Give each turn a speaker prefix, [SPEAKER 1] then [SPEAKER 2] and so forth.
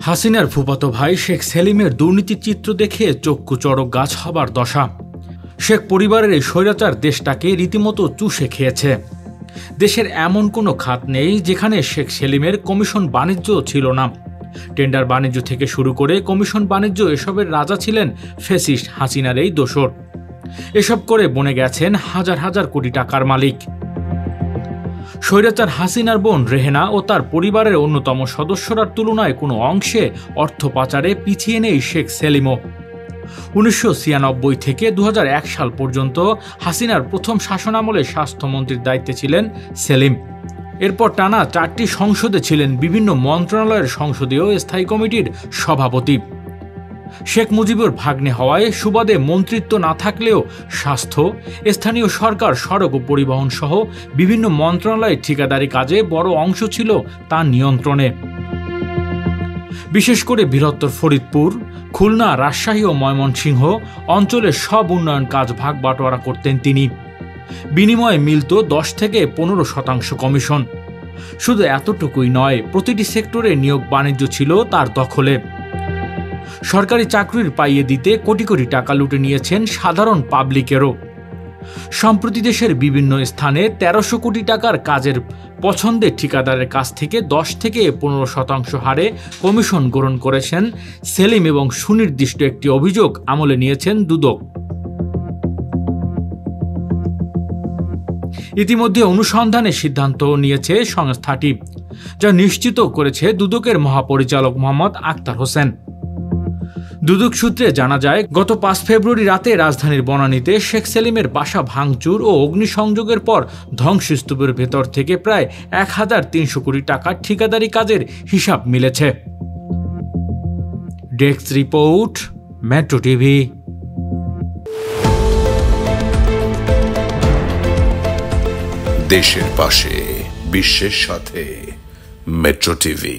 [SPEAKER 1] হাসিনার ফুফাতো ভাই শেখ সেলিমের দুর্নীতির চিত্র দেখে চক্ষু চড়ক গাছ হবার দশা। শেখ পরিবারের এই স্বৈরাচার দেশটাকে রীতিমতো চুষে খেয়েছে। দেশের এমন কোনো খাত নেই যেখানে শেখ সেলিমের কমিশন বাণিজ্য ছিল না। টেন্ডার বাণিজ্য থেকে শুরু করে কমিশন বাণিজ্য এসবের রাজা ছিলেন ফ্যাসিস্ট হাসিনার এই দোসর। এসব করে বনে গেছেন হাজার হাজার কোটি টাকার মালিক। স্বৈরাচার হাসিনার বোন রেহেনা ও তার পরিবারের অন্যতম সদস্যরার তুলনায় কোনো অংশে অর্থ পাচারে পিছিয়ে নেই শেখ সেলিমও। 1996 থেকে 2001 সাল পর্যন্ত হাসিনার প্রথম শাসনামলে স্বাস্থ্যমন্ত্রীর দায়িত্বে ছিলেন সেলিম। এরপর টানা 4টি সংসদে ছিলেন বিভিন্ন মন্ত্রণালয়ের সংসদীয় স্থায়ী কমিটির সভাপতি। শেখ মুজিবুর ভাগ্নে হওয়ায় সুবাদে মন্ত্রিত্ব না থাকলেও স্বাস্থ্য, স্থানীয় সরকার, সড়ক ও পরিবহন সহ বিভিন্ন মন্ত্রণালয়ের ঠিকাদারি কাজে বড় অংশ ছিল তার নিয়ন্ত্রণে। বিশেষ করে বৃহত্তর ফরিদপুর, খুলনা, রাজশাহী ও ময়মনসিংহ অঞ্চলের সব উন্নয়ন কাজ ভাগ বাটোয়ারা করতেন তিনি। বিনিময়ে মিলত 10 থেকে 15% কমিশন। শুধু এতটুকুই নয়, প্রতিটি সেক্টরে নিয়োগ বাণিজ্য ছিল তার দখলে। সরকারি চাকরির পাইয়ে দিতে কোটি কোটি টাকা লুটে নিয়েছেন সাধারণ পাবলিকেরও। সম্প্রতি দেশের বিভিন্ন স্থানে 1300 কোটি টাকার কাজের পছন্দের ঠিকাদারের কাছ থেকে 10 থেকে 15% হারে কমিশন গ্রহণ করেছেন সেলিম এবং সুনির্দিষ্ট একটি অভিযোগ আমলে নিয়েছেন দুদক। ইতিমধ্যে অনুসন্ধানের সিদ্ধান্ত নিয়েছে সংস্থাটি, যা নিশ্চিত করেছে দুদকের মহাপরিচালক মোহাম্মদ আক্তার হোসেন। দুদক সূত্রে জানা যায়, গত 5 ফেব্রুয়ারি রাতে রাজধানীর বনানীতে শেখ সেলিমের বাসা ভাঙচুর ও অগ্নিসংযোগের পর ধ্বংসস্তূপের ভেতর থেকে প্রায় 1300 কোটি টাকার ঠিকাদারি কাজের হিসাব মিলেছে। Desk report, metro TV.
[SPEAKER 2] দেশের পাশে, বিশ্বের সাথে, মেট্রো টিভি।